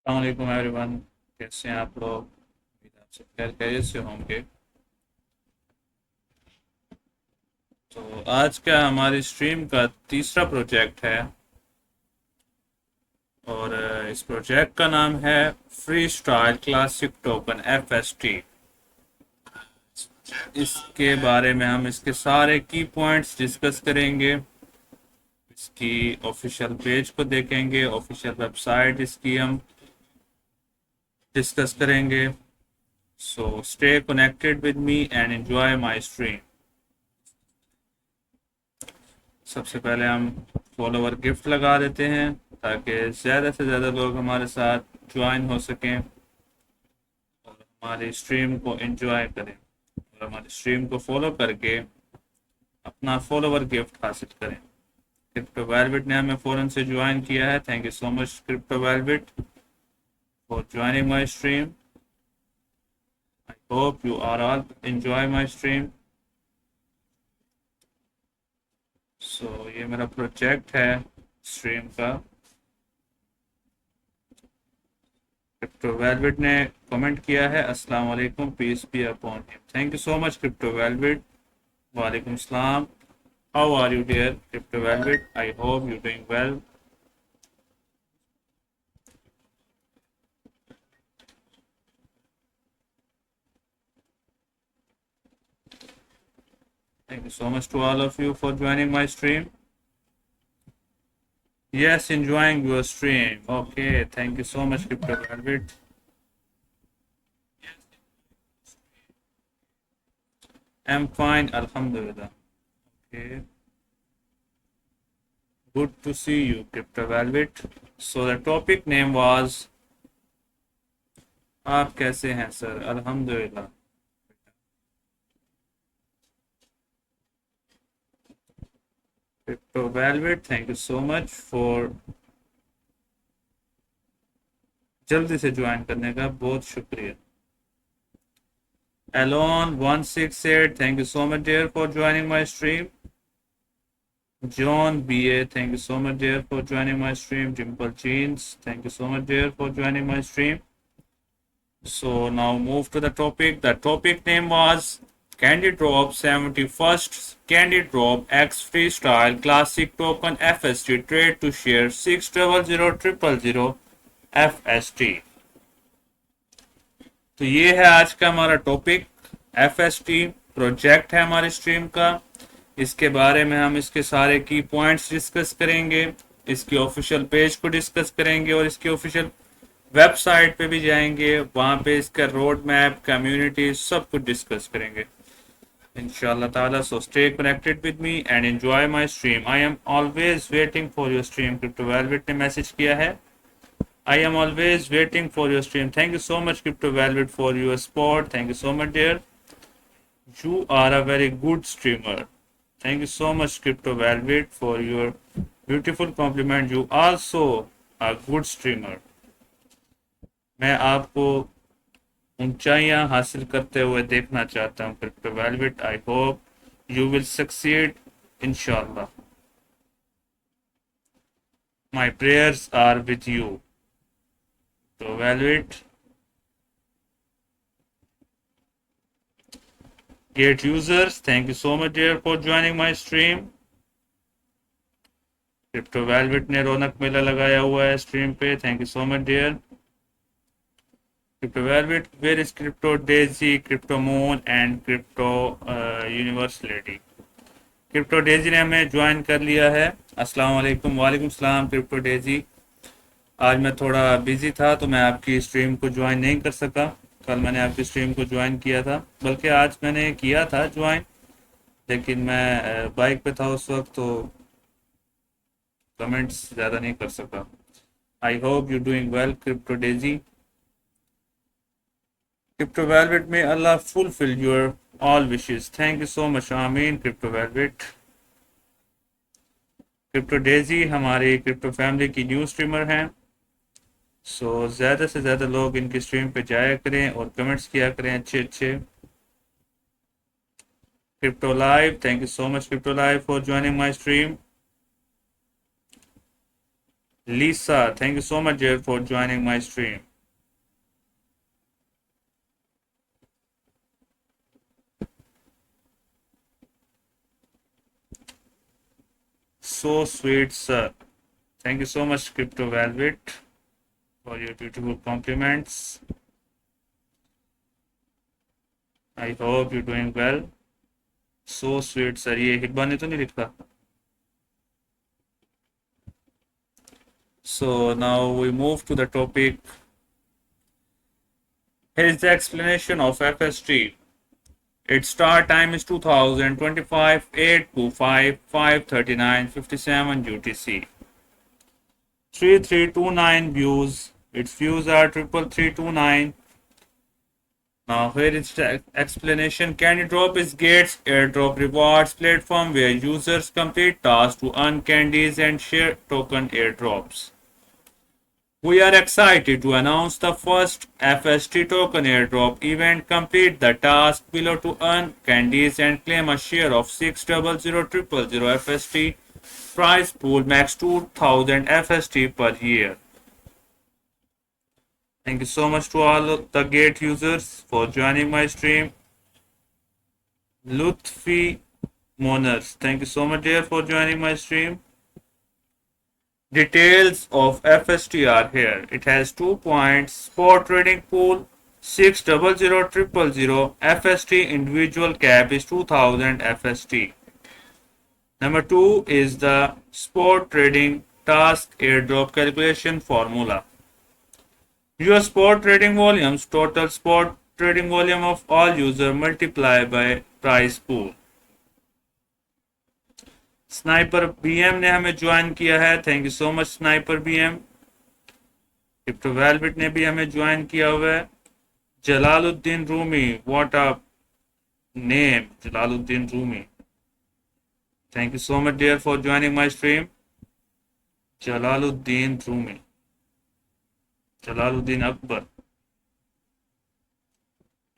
अस्सलाम एवरीवन। कैसे हैं आप लोग? उम्मीद है आप सब खैर खैरियत से होंगे। तो आज का हमारी स्ट्रीम का तीसरा प्रोजेक्ट है और इस प्रोजेक्ट का नाम है free style classic token FST। इसके बारे में हम इसके सारे की पॉइंट्स डिस्कस करेंगे। इसकी ऑफिशियल पेज को देखेंगे, ऑफिशियल वेबसाइट इसकी हम डिस्कस करेंगे। So stay connected with me and enjoy my stream. सबसे पहले हम फॉलोवर गिफ्ट लगा देते हैं ताकि ज़्यादा से ज़्यादा लोग हमारे साथ ज्वाइन हो सकें और हमारी स्ट्रीम को एंजॉय करें और हमारी स्ट्रीम को फॉलो करके अपना फॉलोवर गिफ्ट हासिल करें। क्रिप्टो वेलविट ने हमें फ़ौरन से ज्वाइन किया है। Thank you so much crypto velvet for joining my stream. I hope you are all enjoy my stream. सो ये मेरा प्रोजेक्ट है स्ट्रीम का। क्रिप्टो वेलविट ने कमेंट किया है, अस्सलाम वालेकुम, peace be upon him. Thank you so much crypto velvet. वालेकुम सलाम। How are you dear crypto velvet? I hope you doing well. Thank you so much to all of you for joining my stream. Yes, enjoying your stream. Okay, thank you so much crypto velvet. I'm fine, alhamdulillah. Okay, good to see you crypto velvet. So the topic name was, आप कैसे हैं sir? अल्हम्दुलिल्लाह। Crypto velvet, thank you so much for जल्दी से join करने का, बहुत शुक्रिया। Alon 168, thank you so much dear for joining my stream. John BA, thank you so much dear for joining my stream. Dimple Jeans, thank you so much dear for joining my stream. So now move to the topic. The topic name was Candy Drop 71st Candy Drop X Freestyle Classic Token FST Trade to Share 600000 FST। तो ये है आज का हमारा topic. FST project है हमारे stream का। इसके बारे में हम इसके सारे की पॉइंट्स डिस्कस करेंगे, इसकी ऑफिशियल पेज को डिस्कस करेंगे और इसकी ऑफिशियल वेबसाइट पे भी जाएंगे, वहां पे इसका रोड मैप, कम्युनिटी, सब कुछ डिस्कस करेंगे इंशाल्लाह ताला। So stay connected with me and enjoy my stream. I am always waiting for your stream. Crypto velvet ने मैसेज किया है, I am always waiting for your stream. Thank you so much, Crypto Velvet, for your support. Thank you so much, dear. You are a very good streamer. Thank you so much, Crypto Velvet, for your beautiful compliment. You also a good streamer. मैं आपको ऊंचाइयां हासिल करते हुए देखना चाहता हूं crypto velvet. I hope you will succeed इंशाल्लाह। My prayers are with you. तो velvet, Great users, thank you so much dear for joining my stream. Crypto velvet ने रौनक मेला लगाया हुआ है स्ट्रीम पे। Thank you so much dear crypto velvet. Where is crypto daisy, crypto moon and crypto universe lady? Crypto daisy ने हमें join कर लिया है। अस्सलाम वालेकुम। वालेकुम सलाम क्रिप्टो डेजी। आज मैं थोड़ा बिजी था तो मैं आपकी स्ट्रीम को ज्वाइन नहीं कर सका। कल मैंने आपकी स्ट्रीम को ज्वाइन किया था, बल्कि आज मैंने किया था ज्वाइन, लेकिन मैं बाइक पे था उस वक्त, तो कमेंट्स ज़्यादा नहीं कर सका। I hope you doing well crypto daisy. Crypto velvet may Allah fulfil your all wishes. Thank you so much, आमीन क्रिप्टो वेलवेट। क्रिप्टो डेजी हमारी क्रिप्टो फैमिली की न्यू स्ट्रीमर हैं। सो ज़्यादा से ज़्यादा लोग इनकी स्ट्रीम पे जाया करें और कमेंट्स किया करें अच्छे अच्छे। Crypto live, thank you so much crypto live for joining my stream. Lisa, thank you so much, dear, for joining my stream. So sweet, sir. Thank you so much, Crypto Velvet, for your beautiful compliments. I hope you're doing well. So sweet, sir. ये हिब्बा ने तो नहीं लिखा. So now we move to the topic. Here is the explanation of FST. Its start time is 2025 825 539 57 UTC. 3329 views. Its views are 33329. Now here is the explanation. Candy Drop is Gates airdrop rewards platform where users complete tasks to earn candies and share token airdrops. We are excited to announce the first FST token airdrop event. Complete the task below to earn candies and claim a share of 600,000 FST. Prize pool max 2000 FST per year. Thank you so much to all the Gate users for joining my stream. Lutfi Moners, thank you so much, dear, for joining my stream. Details of FST are here. It has 2 points, spot trading pool 600,000 FST, individual cap is 2000 FST. Number 2 is the spot trading task airdrop calculation formula. Your spot trading volumes, total spot trading volume of all users multiplied by price pool. Sniper BM ने हमें join किया है. Thank you so much sniper BM. Crypto velvet ने भी हमें join किया हुआ है. Jalaluddin Rumi, what a name, Jalaluddin Rumi. Thank you so much dear for joining my stream. Jalaluddin Rumi, Jalaluddin Akbar,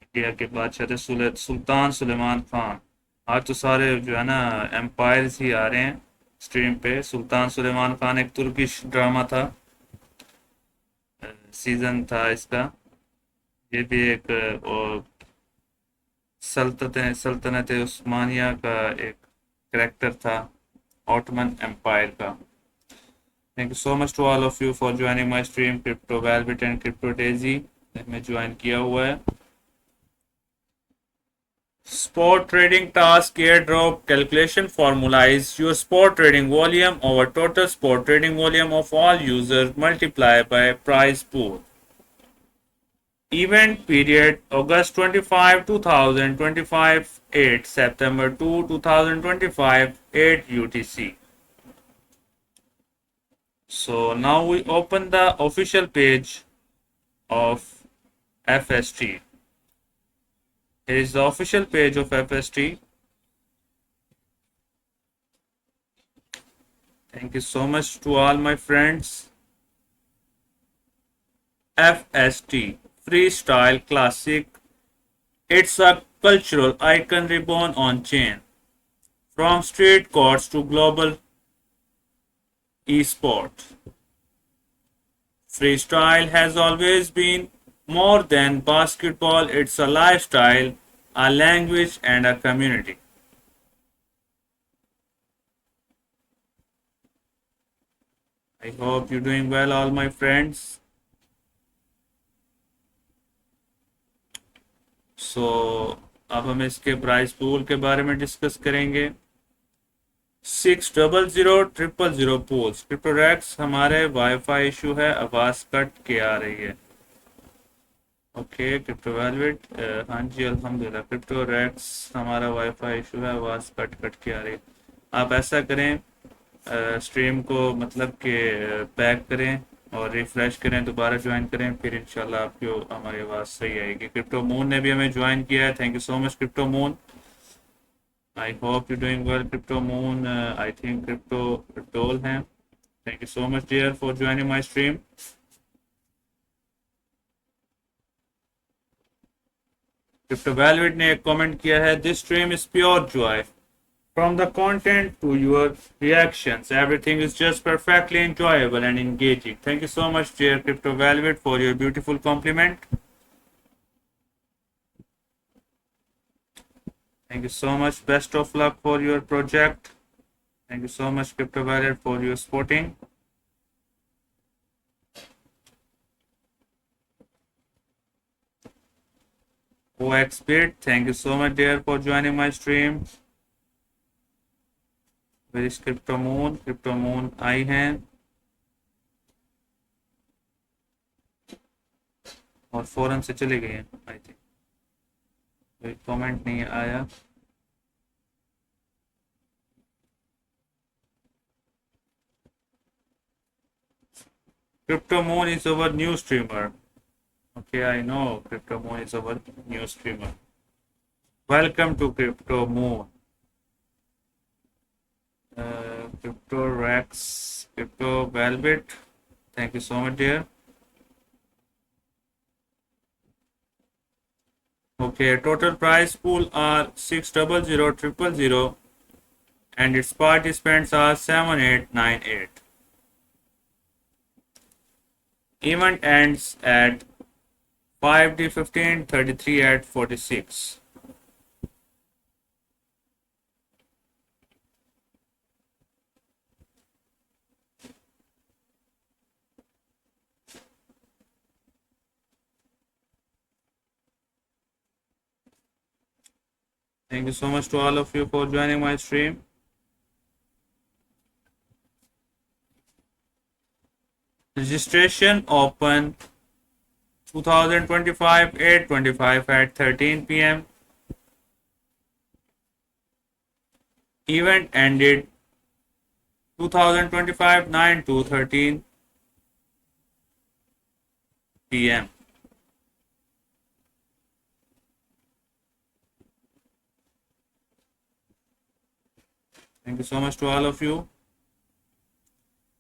India के बादशाह थे सुल्तान सुलेमान खान. आज तो सारे जो है ना एम्पायर्स ही आ रहे हैं स्ट्रीम पे. सुल्तान सुलेमान खान एक तुर्किश ड्रामा था, सीजन था इसका. ये भी एक सल्तनत उस्मानिया का एक करेक्टर था ऑटोमन एम्पायर का. Thank you so much to all of you for joining my stream. Crypto velvet and crypto daisy ने ज्वाइन किया हुआ है. Spot trading task airdrop calculation formula is your spot trading volume over total spot trading volume of all users multiplied by price pool. Event period August 25, 2025 8 September 2, 2025 8 UTC. So now we open the official page of FST. Here is the official page of FST. Thank you so much to all my friends. FST, Freestyle Classic. It's a cultural icon reborn on chain. From street courts to global esports. Freestyle has always been more than basketball. It's a lifestyle, a language, and a community. I hope you're doing well, all my friends. So, अब हम इसके price pool के बारे में discuss करेंगे. 600,000 poles. क्रिप्टोरेक्स, हमारे wifi issue है, आवाज कट के आ रही है. ओके क्रिप्टो वेलवेट, हाँ जी अल्हम्दुलिल्लाह. क्रिप्टो रेक्स, हमारा वाईफाई इशू है, आवाज़ कट कट के आ रही है. आप ऐसा करें, स्ट्रीम को मतलब कि बैक करें और रिफ्रेश करें, दोबारा ज्वाइन करें, फिर इंशाल्लाह आपको हमारी आवाज़ सही आएगी. क्रिप्टो मून ने भी हमें ज्वाइन किया है. Thank you so much crypto moon. I hope you doing well crypto moon. I think crypto doll हैं. Thank you so much dear for joining my stream. Crypto velvet ने एक comment किया है, this stream is pure joy. From the content to your reactions, everything is just perfectly enjoyable and engaging. Thank you so much, dear Crypto Velvet, for your beautiful compliment. Thank you so much. Best of luck for your project. Thank you so much, Crypto Velvet, for your supporting. OXBit, thank you so much, dear, for joining my stream. Where is Crypto Moon? Crypto Moon आई हैं और फौरन से चले गए हैं I think, कोई comment नहीं आया. Crypto Moon is our new streamer. Okay, I know Crypto Moon is our new streamer. Welcome to Crypto Moon. Crypto Rex, Crypto Velvet, thank you so much, dear. Okay, total prize pool are 600,000,000 and its participants are 7898. Event ends at 5D15, 33 at 46. Thank you so much to all of you for joining my stream. Registration open 2025 8/25 at 13 p.m. Event ended 2025 9 to 13 p.m. Thank you so much to all of you.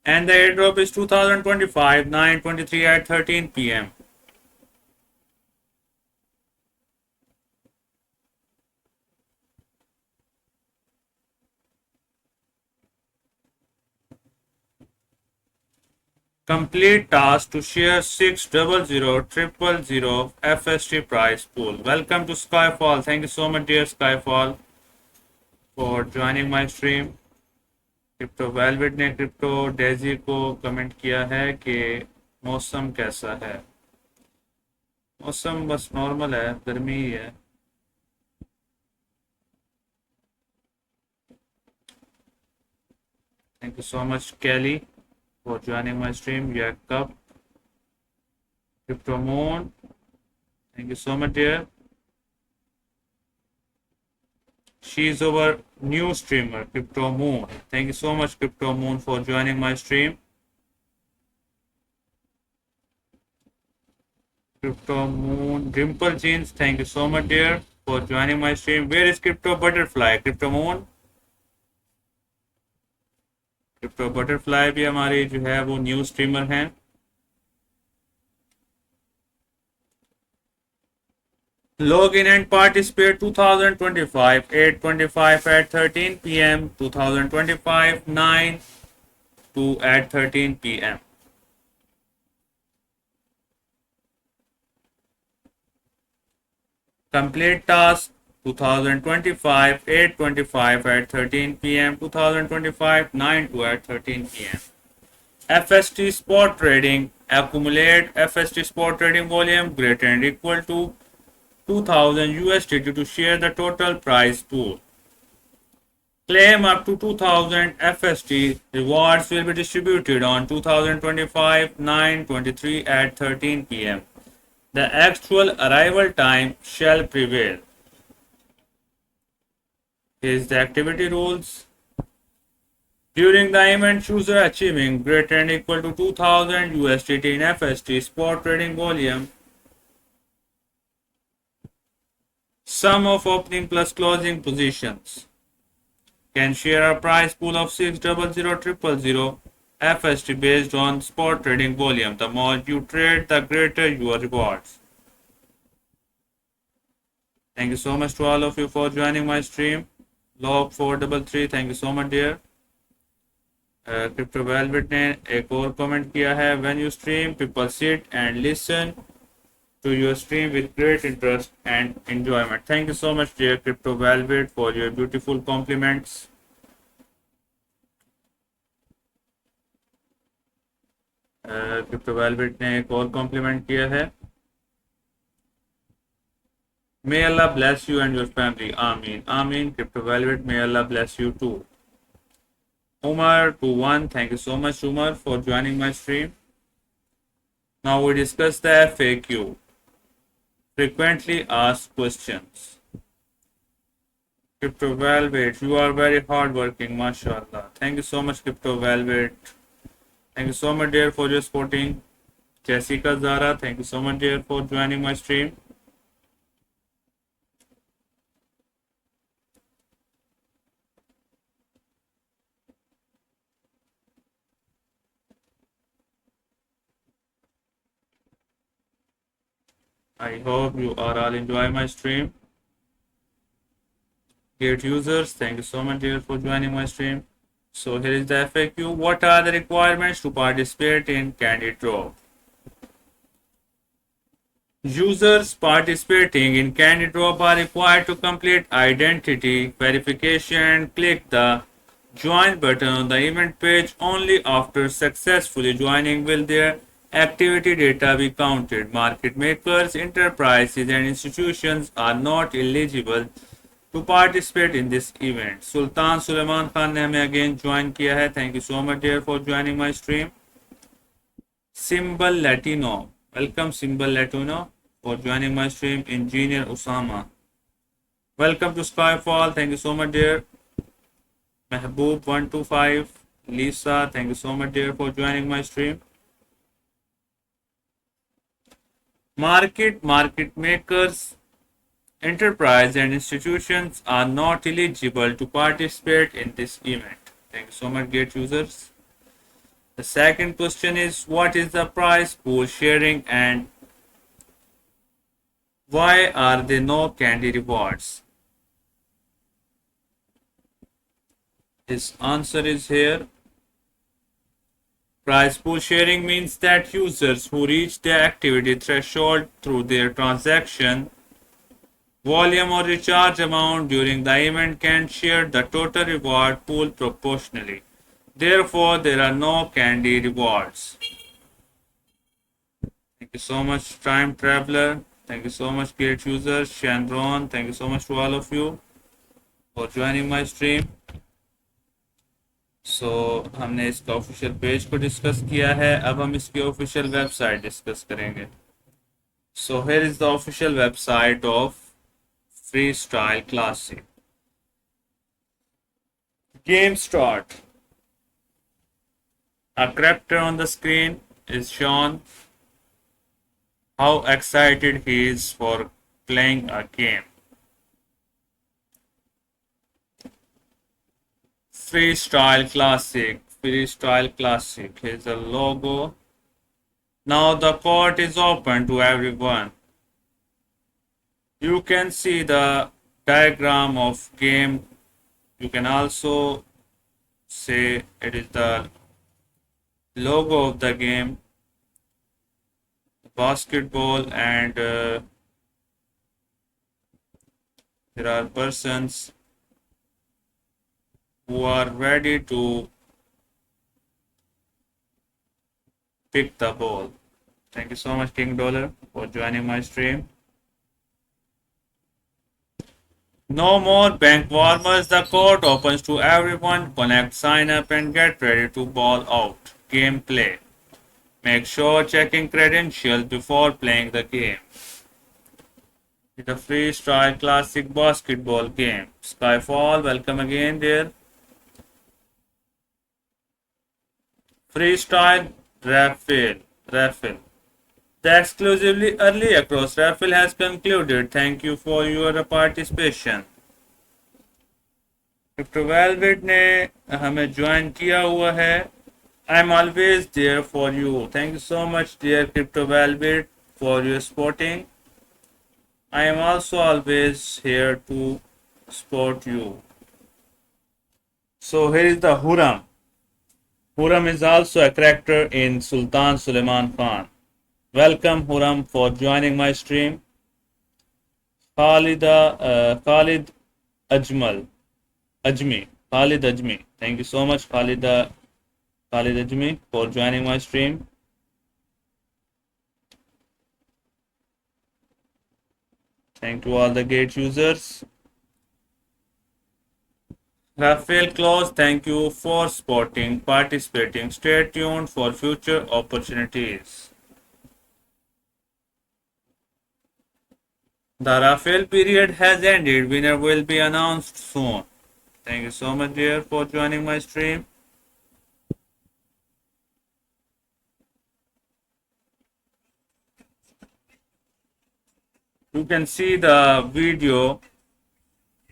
And the airdrop is 2025 9/23 at 13 p.m. Complete task to share 600,000,000 FST prize pool. Welcome to Skyfall. Thank you so much, dear Skyfall, for joining my stream. Crypto velvet ने crypto Daisy को comment किया है कि मौसम कैसा है. मौसम बस नॉर्मल है, गर्मी ही है. Thank you so much Kelly for joining my stream. Jacob, Crypto Moon, thank you so much, dear. She is our new streamer, Crypto Moon. Thank you so much, Crypto Moon, for joining my stream. Crypto Moon, Dimple Jeans, thank you so much, dear, for joining my stream. Where is Crypto Butterfly? Crypto Moon. Crypto butterfly भी हमारे जो है वो new streamer हैं. Log in and participate 2025 8/25 at 13 p.m. 2025 9 to at 13 p.m. Complete task 2025 8/25 at 13 p.m. 2025 9 to at 13 p.m. FST spot trading, accumulate FST spot trading volume greater and equal to 2000 USDT to share the total prize pool. Claim up to 2000 FST. Rewards will be distributed on 2025 9/23 at 13 p.m. The actual arrival time shall prevail. Here's the activity rules. During the event, user achieving greater than equal to 2000 USDT in FST spot trading volume, sum of opening plus closing positions, can share a prize pool of 600,000,000 FST based on spot trading volume. The more you trade, the greater your rewards. Thank you so much to all of you for joining my stream. log 433, thank you so much dear. Crypto velvet ने एक और comment किया है, when you stream people sit and listen to your stream with great interest and enjoyment. Thank you so much, dear Crypto Velvet, for your beautiful compliments. Crypto Velvet ने एक और compliment किया है, may Allah bless you and your family. Amin. Amin. Crypto Velvet, may Allah bless you too. Umar21, thank you so much, Umar, for joining my stream. Now we discuss the FAQ. Frequently asked questions. Crypto Velvet, you are very hardworking, mashallah. Thank you so much, Crypto Velvet. Thank you so much, dear, for your supporting. Jessica Zara, thank you so much, dear, for joining my stream. I hope you are all enjoying my stream. Great users, thank you so much, dear, for joining my stream. So here is the FAQ. What are the requirements to participate in Candid Draw? Users participating in Candid Draw are required to complete identity verification. Click the Join button on the event page. Only after successfully joining will their activity data be counted. Market makers, enterprises, and institutions are not eligible to participate in this event. Sultan Suleiman Khan ने हमें again join किया है. Thank you so much, dear, for joining my stream. Symbol Latino, welcome Symbol Latino for joining my stream. Engineer Usama, welcome to Skyfall. Thank you so much, dear. Mehboob 125, Lisa, thank you so much, dear, for joining my stream. Market makers, enterprise and institutions are not eligible to participate in this event. Thank you so much, great users. The second question is, what is the prize pool sharing and why are there no candy rewards? His answer is here. Prize pool sharing means that users who reach the activity threshold through their transaction volume or recharge amount during the event can share the total reward pool proportionally. Therefore, there are no candy rewards. Thank you so much, Time Traveler. Thank you so much, great users. Chandron, thank you so much to all of you for joining my stream. So, हमने इसका official page को discuss किया है, अब हम इसकी official website discuss करेंगे. So, here is the official website of Freestyle Classic. Game start. A character on the screen is shown how excited he is for playing a game. Freestyle Classic. Freestyle Classic. Here's the logo. Now the court is open to everyone. You can see the diagram of game. You can also say it is the logo of the game, basketball, and there are persons who are ready to pick the ball. Thank you so much, King Dollar, for joining my stream. No more bank warmers. The court opens to everyone. Connect, sign up, and get ready to ball out. Gameplay. Make sure checking credentials before playing the game. It's a freestyle classic basketball game. Skyfall, welcome again, dear. Freestyle Raffle. The exclusively early across raffle has concluded. Thank you for your participation. Crypto Velvet ने हमें join किया हुआ है. I am always there for you. Thank you so much, dear Crypto Velvet, for your supporting. I am also always here to support you. So here is the Huram. Huram is also a character in Sultan Suleiman Khan. Welcome Huram for joining my stream. Khalid Ajmal Ajmi. Khalid Ajmi. Thank you so much, Khalid Ajmi, for joining my stream. Thank you all the gate users. Rafael Claus, thank you for participating. Stay tuned for future opportunities. The Rafael period has ended. Winner will be announced soon. Thank you so much, dear, for joining my stream. You can see the video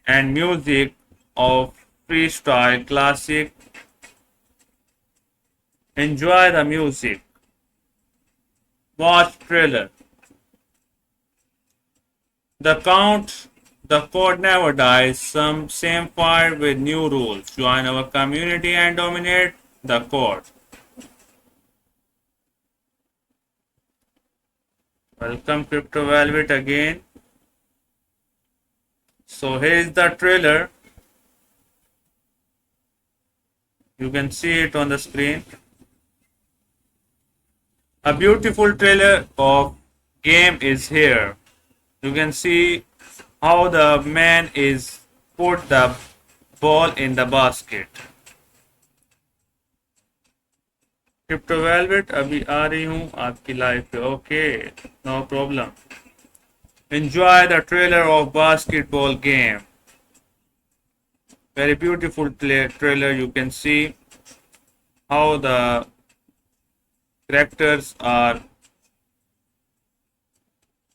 and music of freestyle classic. Enjoy the music. Watch trailer. The count, the code never dies. Some same fire with new rules. Join our community and dominate the code. Welcome Crypto Velvet again. So here is the trailer. You can see it on the screen. A beautiful trailer of game is here. You can see how the man is put the ball in the basket. Crypto velvet अभी आ रही हूँ आपकी live पे. Okay, no problem. Enjoy the trailer of basketball game. Very beautiful trailer. You can see how the characters are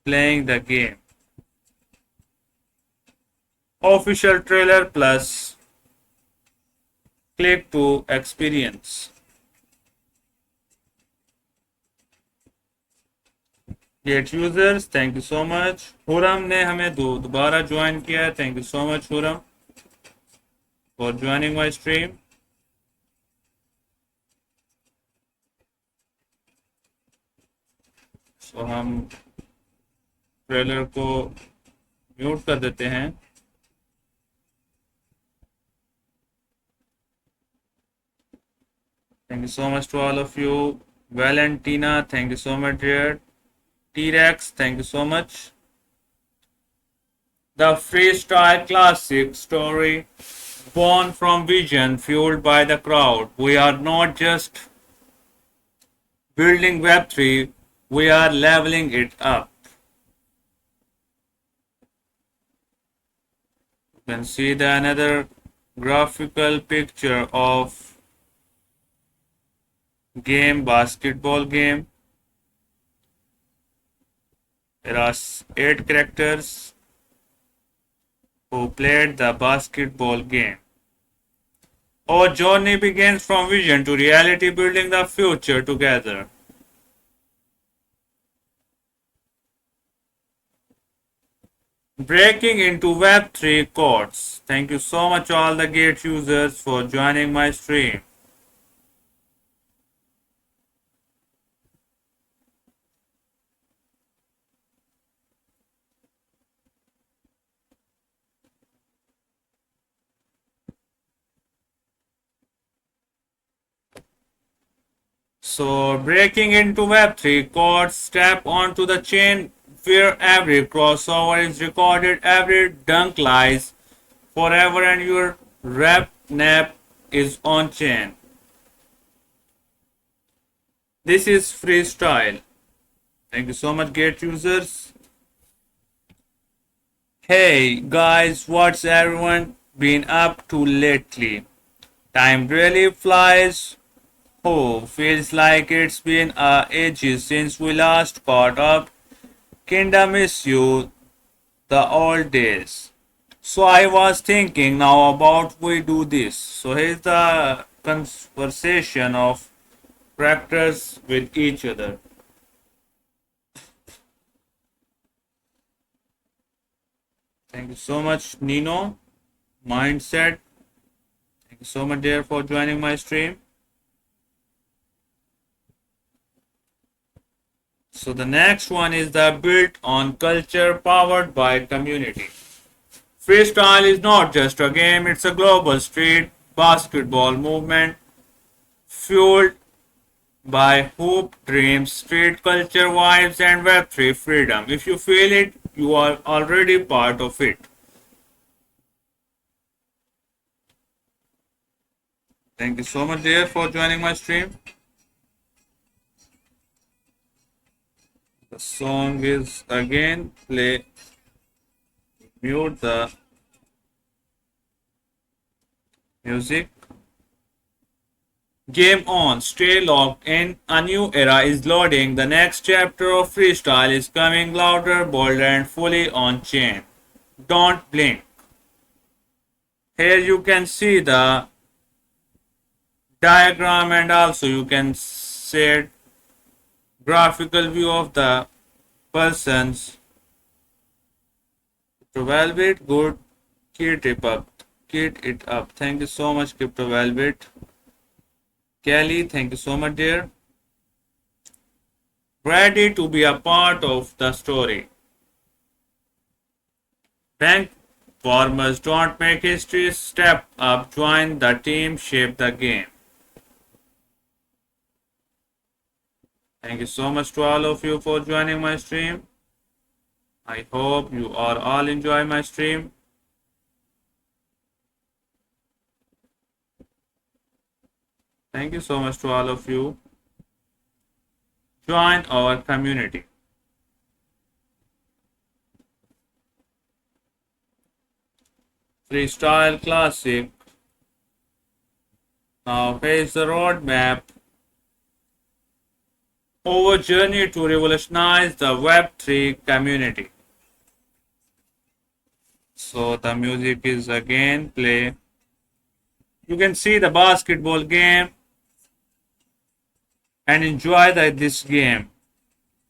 playing the game. Official trailer plus click to experience. Get users, thank you so much. हुरम ने हमें दोबारा join किया है. Thank you so much हुरम for joining my stream. So हम trailer को mute कर देते हैं. Thank you so much to all of you. Valentina, thank you so much, dear. T-Rex, thank you so much. The freestyle classic story, born from vision, fueled by the crowd. We are not just building Web3, we are leveling it up. You can see another graphical picture of basketball game. There are 8 characters who played the basketball game. Our journey begins from vision to reality, building the future together. Breaking into Web3 codes. Thank you so much all the gate users for joining my stream. So breaking into Web3 codes, step onto the chain where every crossover is recorded, every dunk lies forever, and your rep nap is on chain. This is freestyle. Thank you so much, gate users. Hey guys, what's everyone been up to lately? Time really flies. Oh, feels like it's been ages since we last caught up. Kinda miss you the old days. So I was thinking now about we do this. So here's the conversation of characters with each other. Thank you so much, Nino. Mindset. Thank you so much, dear, for joining my stream. So the next one is the built on culture powered by community. Freestyle is not just a game, it's a global street basketball movement fueled by hoop dreams, street culture vibes, and Web3 freedom. If you feel it, you are already part of it. Thank you so much, dear, for joining my stream. The song is again play. Mute the music. Game on, stay locked in. A new era is loading. The next chapter of freestyle is coming louder, bolder, and fully on chain. Don't blink. Here you can see the diagram and also you can see graphical view of the persons. Crypto Velvet, good. Keep it up. Keep it up. Thank you so much, Crypto Velvet. Kelly, thank you so much, dear. Ready to be a part of the story. Bank farmers don't make history. Step up, join the team, shape the game. Thank you so much to all of you for joining my stream. I hope you all enjoy my stream. Thank you so much to all of you. Join our community. Freestyle Classic. Now here's the roadmap. Our journey to revolutionize the Web3 community. So the music is again play. You can see the basketball game and enjoy this game.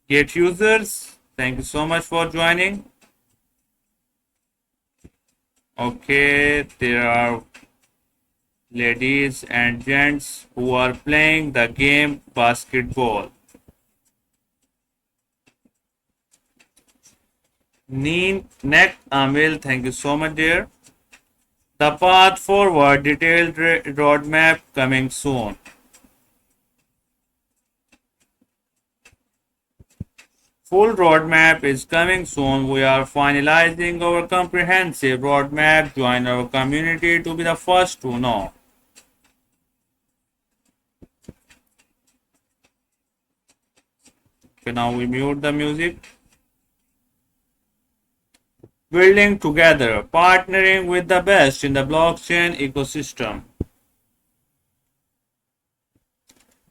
Get users, thank you so much for joining. Okay, there are ladies and gents who are playing the game basketball. Neck Amil, thank you so much, dear. The path forward, detailed roadmap coming soon. Full roadmap is coming soon. We are finalizing our comprehensive roadmap. Join our community to be the first to know. Okay, now we mute the music. Building together, partnering with the best in the blockchain ecosystem.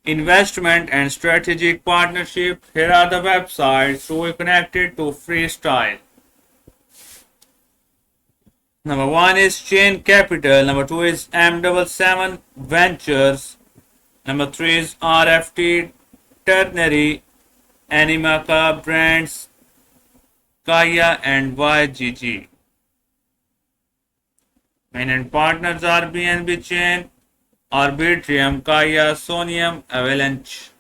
Investment and strategic partnership. Here are the websites to be connected to Freestyle. Number 1 is Chain Capital. Number 2 is M77 Ventures. Number 3 is RFT, Ternary, Animaka Brands, Kaya and YGG. Main partners are BNB Chain, Arbitrium, Kaya, Sonium, Avalanche.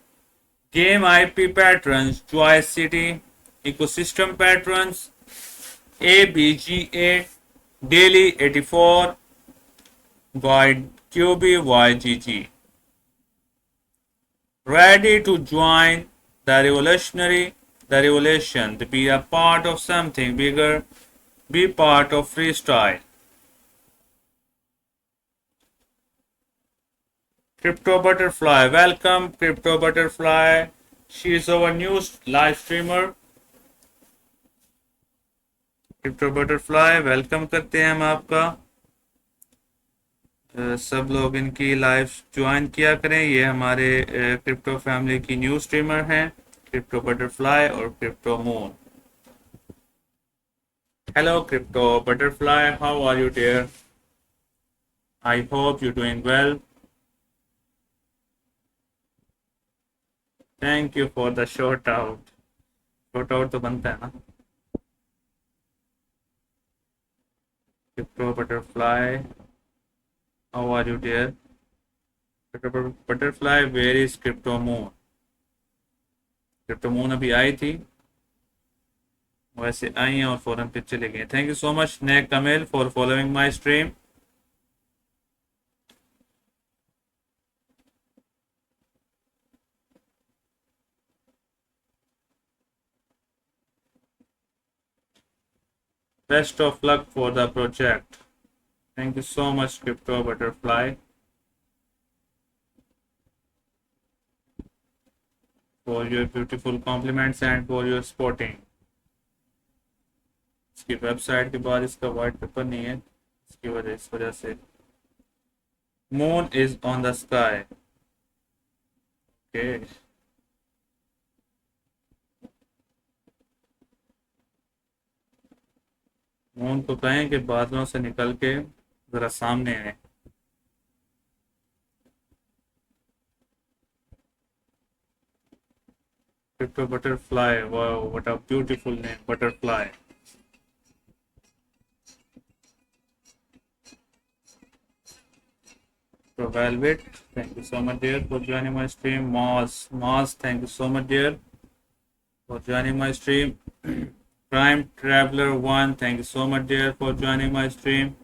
Game IP patrons, Joy City. Ecosystem patrons, ABGA, Daily 84, Void QB, YGG. Ready to join the revolution, to be a part of something bigger, be part of Freestyle. Crypto Butterfly, welcome Crypto Butterfly. She is our new live streamer. Crypto Butterfly, welcome करते हैं हम आपका. सब लोग इनकी live join किया करें. ये हमारे क्रिप्टो फैमिली की न्यू स्ट्रीमर हैं, क्रिप्टो बटरफ्लाई और crypto moon. Hello crypto butterfly, how are you dear? I hope you doing well. Thank you for the shout out. Shout out तो बनता है ना. Crypto butterfly, How are you, dear? Butterfly, where is Crypto Moon? Crypto Moon अभी आई थी, वैसे आई हैं और फौरन पे चले गए. Thank you so much, Nek Kamil, for following my stream. Best of luck for the project. Thank you so much, Crypto Butterfly, for your beautiful compliments and for your supporting. इसकी वेबसाइट के बाद इसका white paper नहीं है, इसकी वजह इस वजह से. Moon is on the sky. Okay, moon को कहें कि बादलों से निकल के जरा सामने आए. Crypto Butterfly, wow, what a beautiful name, Butterfly. So Velvet, thank you so much, dear, for joining my stream. Maz, thank you so much, dear, for joining my stream. Prime Traveler 1, thank you so much, dear, for joining my stream.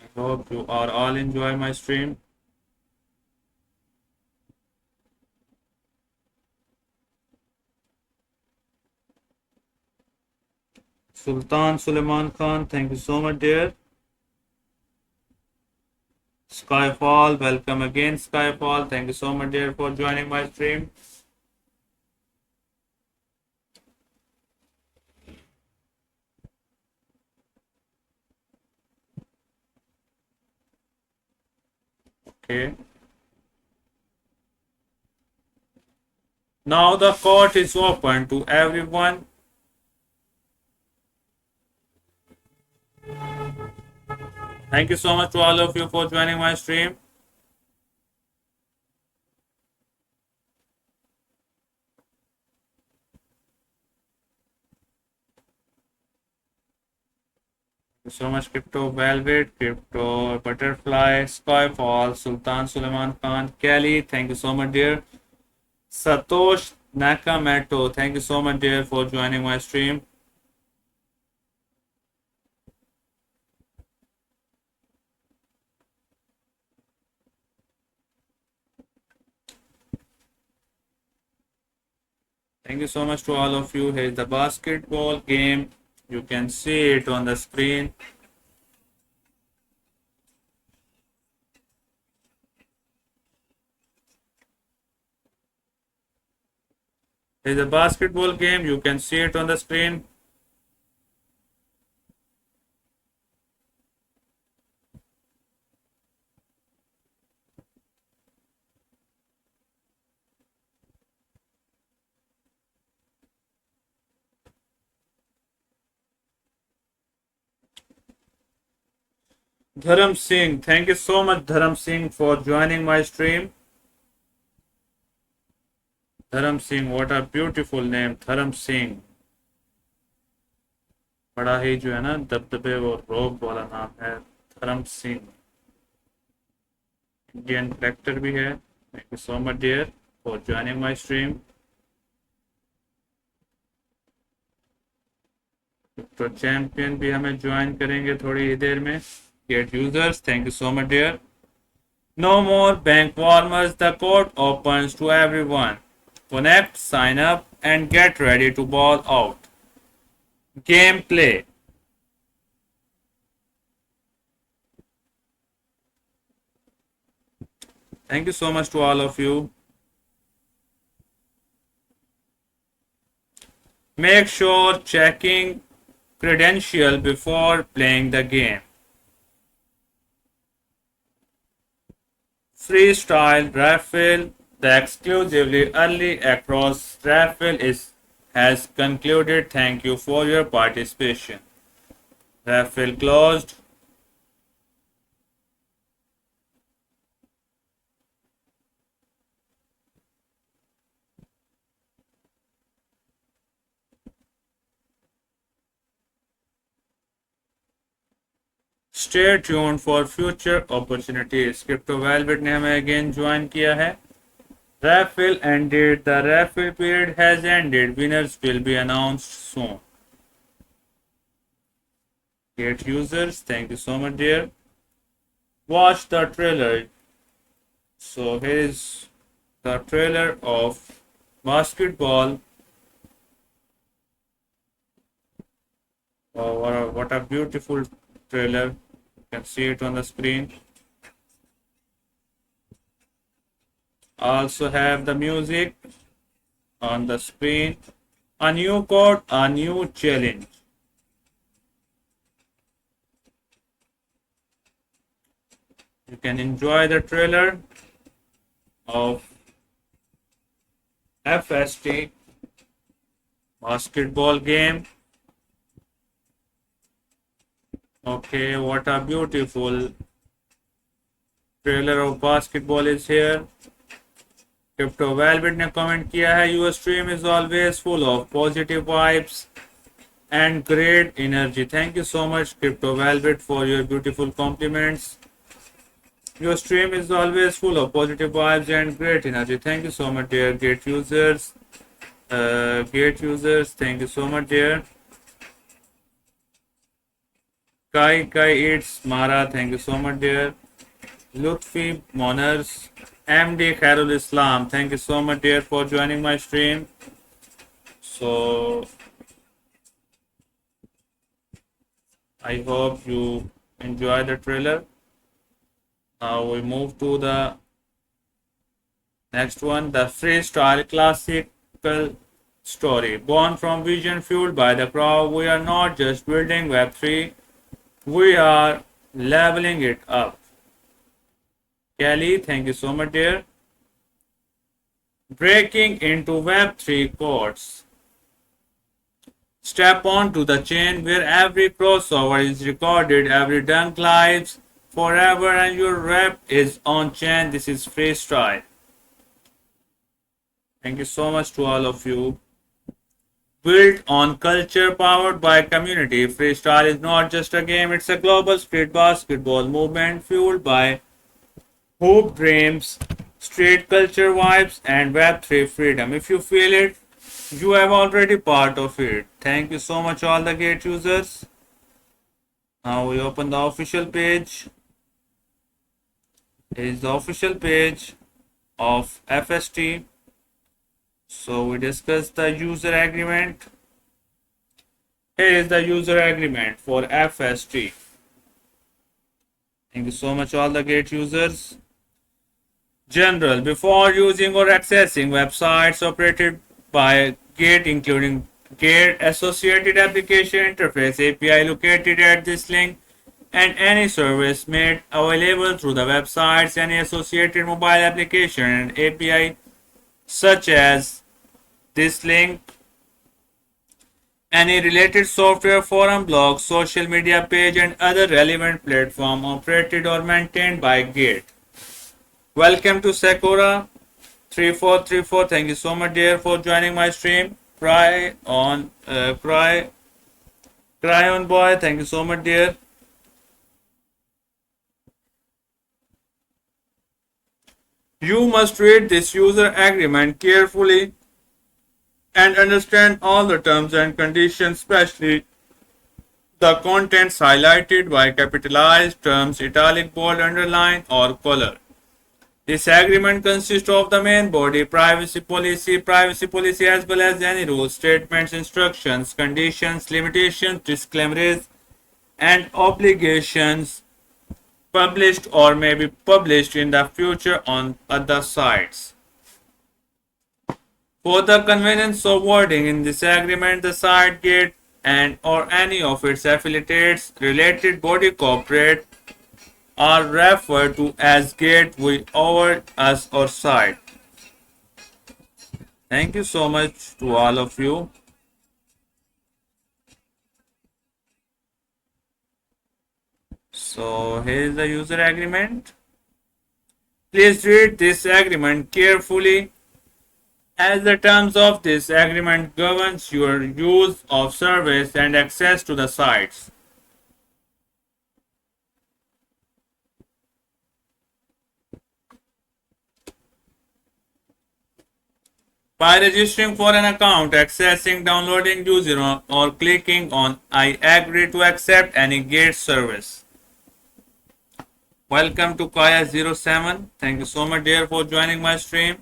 I hope you are all enjoy my stream. Sultan Suleiman Khan, thank you so much, dear. Skyfall, welcome again, Skyfall. Thank you so much, dear, for joining my stream. Okay. Now the court is open to everyone. Thank you so much to all of you for joining my stream. Thank you so much, Crypto Velvet, Crypto Butterfly, Skyfall, Sultan Suleiman Khan, Kelly. Thank you so much, dear. Satosh Nakamoto. Thank you so much, dear, for joining my stream. Thank you so much to all of you. Here's the basketball game. You can see it on the screen. Here's the basketball game. You can see it on the screen. Dharam Singh. Thank you so much, Dharam Singh, for joining my stream. धर्म Singh, what a beautiful name, धर्म सिंह. बड़ा ही जो है ना दबदबे और रोब वाला नाम है, धर्म सिंह. इंडियन कलेक्टर भी है. Thank you so much, dear, for joining my stream. तो चैंपियन भी हमें ज्वाइन करेंगे थोड़ी ही देर में. Get users, thank you so much, dear. No more bench warmers, the court opens to everyone. Connect, sign up, and get ready to ball out. Gameplay. Thank you so much to all of you. Make sure checking credential before playing the game. Freestyle raffle. The exclusively early across raffle has concluded. Thank you for your participation. Raffle closed. Stay tuned for future opportunities. Crypto Velvet ने हमें again join किया है. Raffle ended. The raffle period has ended. Winners will be announced soon. Great users, thank you so much, dear. Watch the trailer. So here is the trailer of basketball. Oh, what a beautiful trailer. You can see it on the screen. Also have the music on the screen. A new code, a new challenge. You can enjoy the trailer of FST basketball game. Okay, what a beautiful trailer of basketball is here. Crypto Velvet ने comment किया है, your stream is always full of positive vibes and great energy. Thank you so much, Crypto Velvet, for your beautiful compliments. Your stream is always full of positive vibes and great energy. Thank you so much, dear. Great users. Great users. Thank you so much, dear. Kai It's Mara. Thank you so much, dear. Lutfi Moners. MD Khairul Islam. Thank you so much, dear, for joining my stream. So I hope you enjoy the trailer. Now we move to the next one, the freestyle classical story. Born from vision fueled by the crowd, we are not just building Web3, we are leveling it up. Kelly, thank you so much, dear. Breaking into Web3 codes. Step onto the chain where every crossover is recorded, every dunk lives forever, and your rep is on chain. This is freestyle. Thank you so much to all of you. Built on culture, powered by community, freestyle is not just a game, it's a global street basketball movement fueled by hoop dreams, street culture vibes, and Web3 freedom. If you feel it, you have already part of it. Thank you so much, all the great users. Now we open the official page. Here is the official page of FST. So we discuss the user agreement. Here is the user agreement for FST. Thank you so much, all the great users. General, before using or accessing websites operated by Gate, including Gate associated application interface API located at this link, and any service made available through the websites, any associated mobile application and API such as this link, any related software, forum, blog, social media page, and other relevant platform operated or maintained by Gate. Welcome to Sakura 3434. Thank you so much, dear, for joining my stream. Cry on boy. Thank you so much, dear. You must read this user agreement carefully and understand all the terms and conditions, especially the contents highlighted by capitalized terms, italic, bold, underline, or color. This agreement consists of the main body, privacy policy as well as any rules, statements, instructions, conditions, limitations, disclaimers, and obligations published or may be published in the future on other sites. For the convenience of wording in this agreement, the site Gate and or any of its affiliates, related body corporate are referred to as Gate with over us or site. Thank you so much to all of you. So here is the user agreement. Please read this agreement carefully as the terms of this agreement governs your use of service and access to the sites. By registering for an account, accessing, downloading, using, or clicking on I agree to accept any gate service. Welcome to Kaya07. Thank you so much, dear, for joining my stream.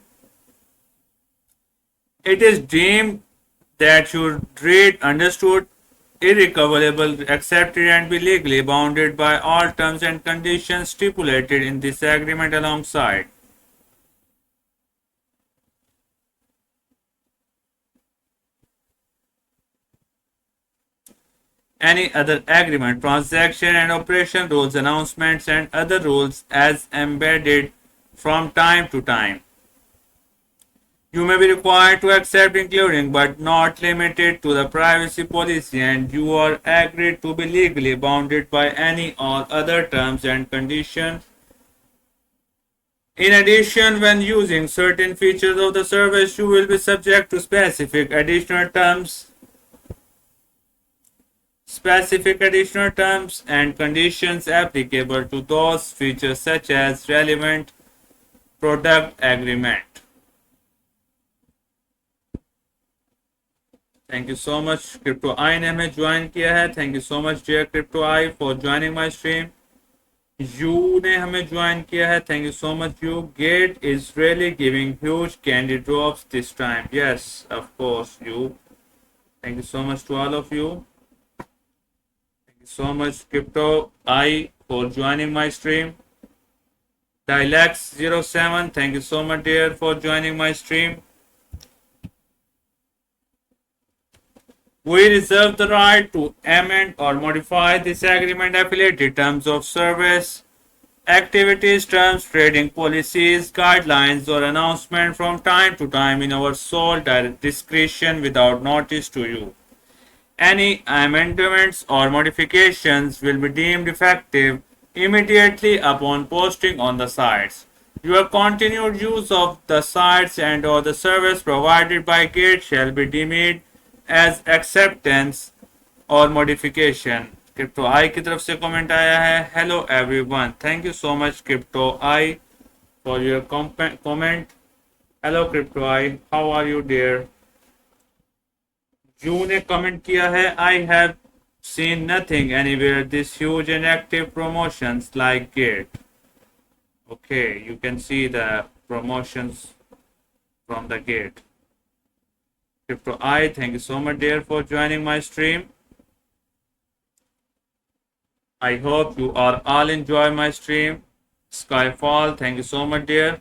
It is deemed that you read, understood, irrecoverable, accepted, and be legally bounded by all terms and conditions stipulated in this agreement alongside any other agreement, transaction, and operation rules, announcements, and other rules as embedded from time to time. You may be required to accept, including but not limited to the privacy policy, and you are agreed to be legally bounded by any or other terms and conditions. In addition, when using certain features of the service, you will be subject to specific additional terms and conditions applicable to those features, such as relevant product agreement. Thank you so much crypto I ने हमें join किया है. Thank you so much dear crypto I for joining my stream. You ने हमें join किया है. Thank you so much you. Gate is really giving huge candy drops this time. Yes of course you. Thank you so much to all of you. Thank you so much crypto I for joining my stream. Dilex07, thank you so much dear for joining my stream. We reserve the right to amend or modify this agreement affiliated terms of service, activities, terms, trading policies, guidelines, or announcement from time to time in our sole discretion without notice to you. Any amendments or modifications will be deemed effective immediately upon posting on the sites. Your continued use of the sites and or the service provided by Gate shall be deemed as acceptance or modification. Crypto I की तरफ से comment आया है. Hello everyone. Thank you so much crypto I for your comment. Hello crypto I, how are you dear. जू ने comment किया है. I have seen nothing anywhere this huge and active promotions like Gate. Okay, you can see the promotions from the Gate. Crypto I, thank you so much dear for joining my stream. I hope you are all enjoy my stream. Skyfall, thank you so much dear.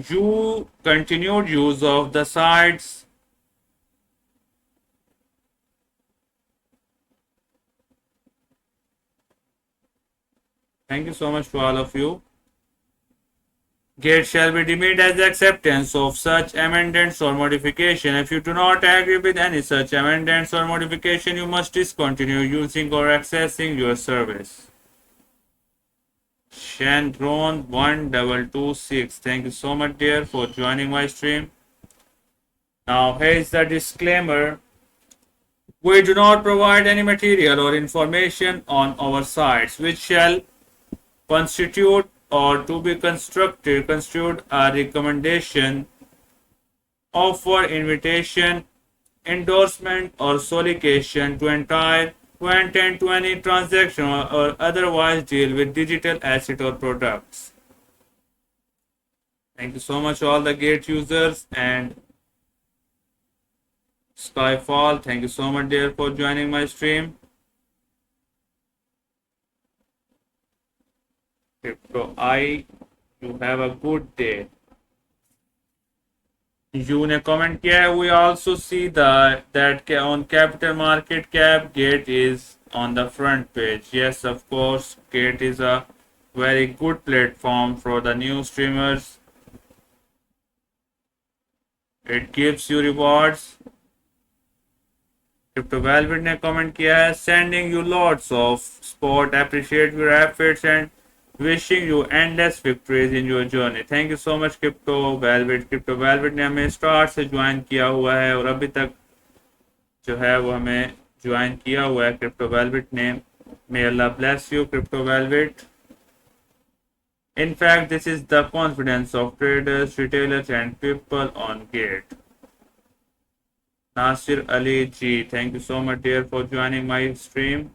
You continued use of the sites. Thank you so much to all of you. Gate shall be deemed as acceptance of such amendments or modification. If you do not agree with any such amendments or modification, you must discontinue using or accessing your service. Shandron 1226, thank you so much dear for joining my stream. Now here is the disclaimer. We do not provide any material or information on our sites which shall constitute or to be construed a recommendation, offer, invitation, endorsement, or solicitation to enter into any transaction or otherwise deal with digital asset or products. Thank you so much all the Gate users. And Skyfall, thank you so much dear for joining my stream. Crypto I, you have a good day. You ने comment किया है. We also see that on capital market cap Gate is on the front page. Yes, of course, Gate is a very good platform for the new streamers. It gives you rewards. Crypto Velvet ने comment किया है. Sending you lots of support, appreciate your efforts and wishing you endless victories in your journey. Thank you so much Crypto Velvet. Crypto Velvet ने हमें start से join किया हुआ है और अभी तक जो है वो हमें ज्वाइन किया हुआ है Crypto Velvet ने. May Allah bless you Crypto Velvet. In fact, this is the confidence of traders, retailers, and people on Gate. Nasir Ali Ji, thank you so much, dear, for joining my stream.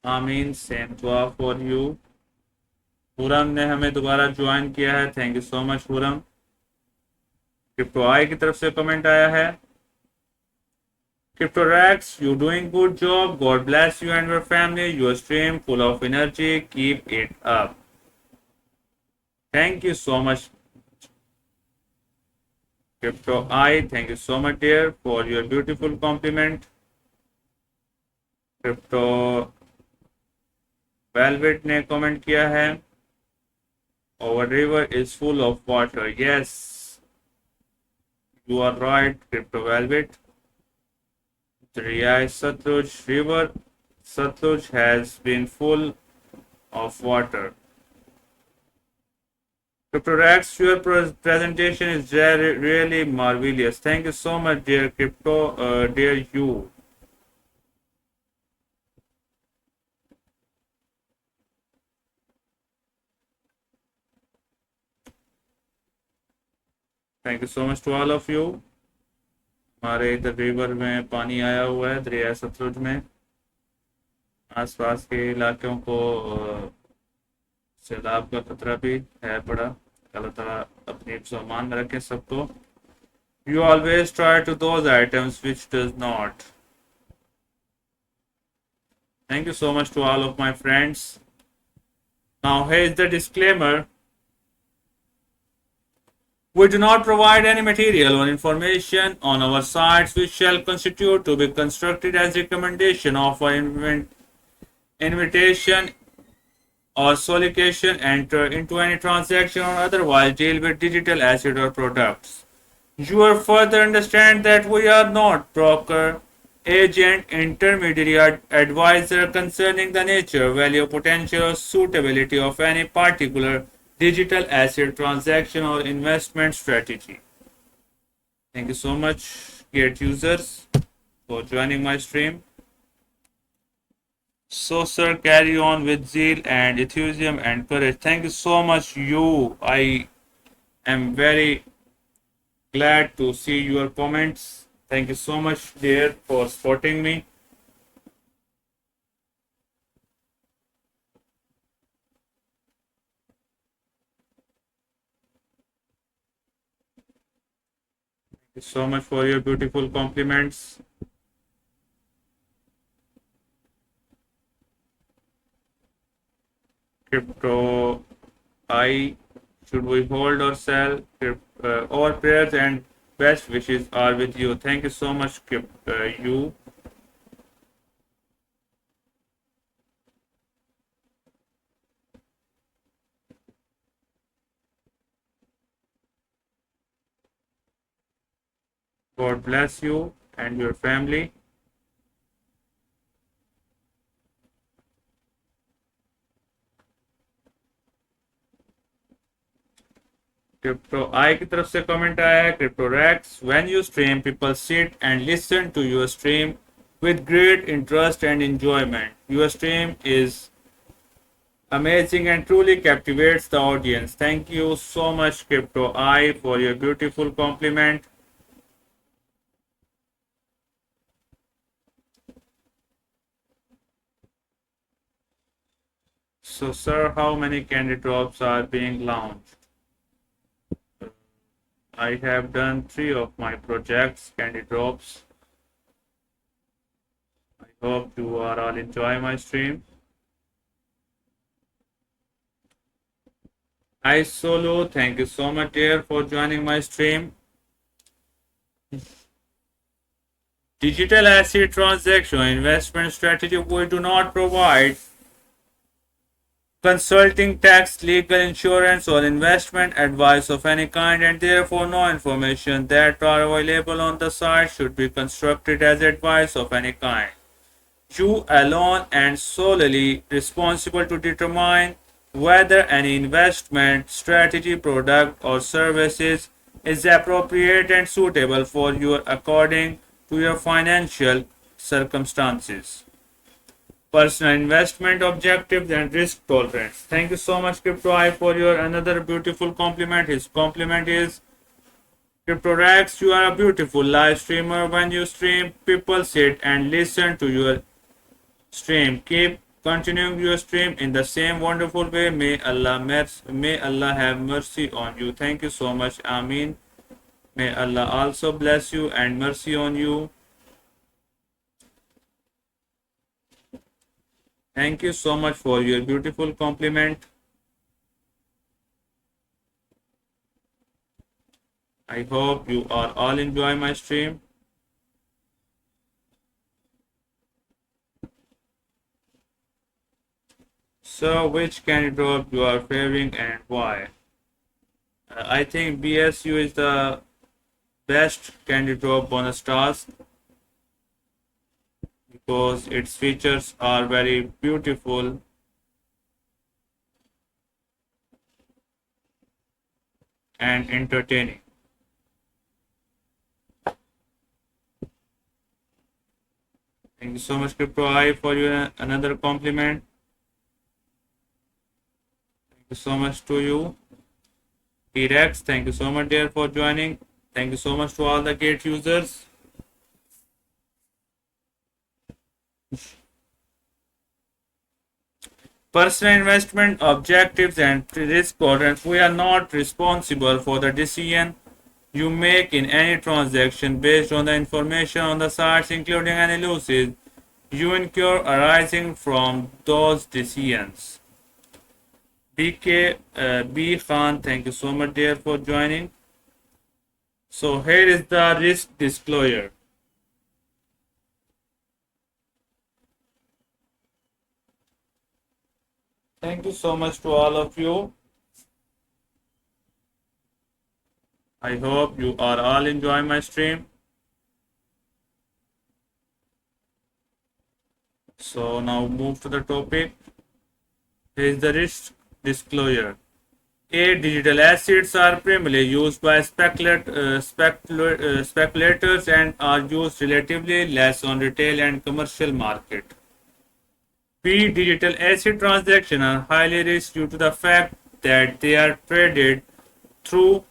आमीन, same दुआ for you. पूरम ने हमें दोबारा join किया है, thank you so much पूरम। Crypto I की तरफ से कमेंट आया है, CryptoRax, you doing good job. God bless you and your family. Your stream full of energy. Keep it up. Thank you so much, Crypto I. Thank you so much, dear, for your beautiful compliment. Crypto Velvet ने comment किया है, our river is full of water. Yes, you are right, Crypto Velvet. Dariya Satluj River, Satluj has been full of water. CryptoRax, your presentation is really marvelous. Thank you so much, dear Crypto, dear you. Thank you so much to all of you. हमारे इधर river में पानी आया हुआ है, दरिया सतलुज में। आसपास के इलाकों को सैलाब का खतरा भी है बड़ा। अल्लाह ताला अपनी मान में रखे सबको। You always try to those items which does not. Thank you so much to all of my friends. Now here is the disclaimer. We do not provide any material or information on our sites which shall constitute to be constructed as recommendation of our invitation or solicitation enter into any transaction or otherwise deal with digital asset or products. You will further understand that we are not broker, agent, intermediary, advisor concerning the nature, value, potential, or suitability of any particular digital asset transaction or investment strategy. Thank you so much, Gate users, for joining my stream. So, sir, carry on with zeal and enthusiasm and courage. Thank you so much, you. I am very glad to see your comments. Thank you so much, dear, for supporting me. Thank you so much for your beautiful compliments. Crypto I, should we hold or sell? All prayers and best wishes are with you. Thank you so much, you. God bless you and your family. Crypto I की तरफ से comment आया है, CryptoRax, when you stream, people sit and listen to your stream with great interest and enjoyment. Your stream is amazing and truly captivates the audience. Thank you so much, Crypto I, for your beautiful compliment. So, sir, how many candy drops are being launched? I have done 3 of my projects, candy drops. I hope you are all enjoying my stream. Hi Solo, thank you so much, dear, for joining my stream. Digital asset transaction investment strategy, we do not provide consulting, tax, legal, insurance, or investment advice of any kind, and therefore no information that are available on the site should be construed as advice of any kind. You alone and solely responsible to determine whether any investment strategy, product, or services is appropriate and suitable for you according to your financial circumstances, personal investment objectives, and risk tolerance. Thank you so much, CryptoEye, for your another beautiful compliment. His compliment is CryptoRax, you are a beautiful live streamer. When you stream, people sit and listen to your stream. Keep continuing your stream in the same wonderful way. May Allah have mercy on you. Thank you so much. Ameen. May Allah also bless you and mercy on you. Thank you so much for your beautiful compliment. I hope you are all enjoy my stream. So, which candidate you are favoring and why? I think BSU is the best candidate bonus task because its features are very beautiful and entertaining. Thank you so much, CryptoEye, for your another compliment. Thank you so much to you. T-Rex, thank you so much, dear, for joining. Thank you so much to all the gate users. Personal investment objectives and risk tolerance. We are not responsible for the decision you make in any transaction based on the information on the sites, including any losses you incur arising from those decisions. B Khan, thank you so much, dear, for joining. So here is the risk disclosure. Thank you so much to all of you. I hope you are all enjoying my stream. So now move to the topic. Here is the risk disclosure. Digital assets are primarily used by speculators and are used relatively less on retail and commercial market. Digital asset transactions are highly risky due to the fact that they are traded throughout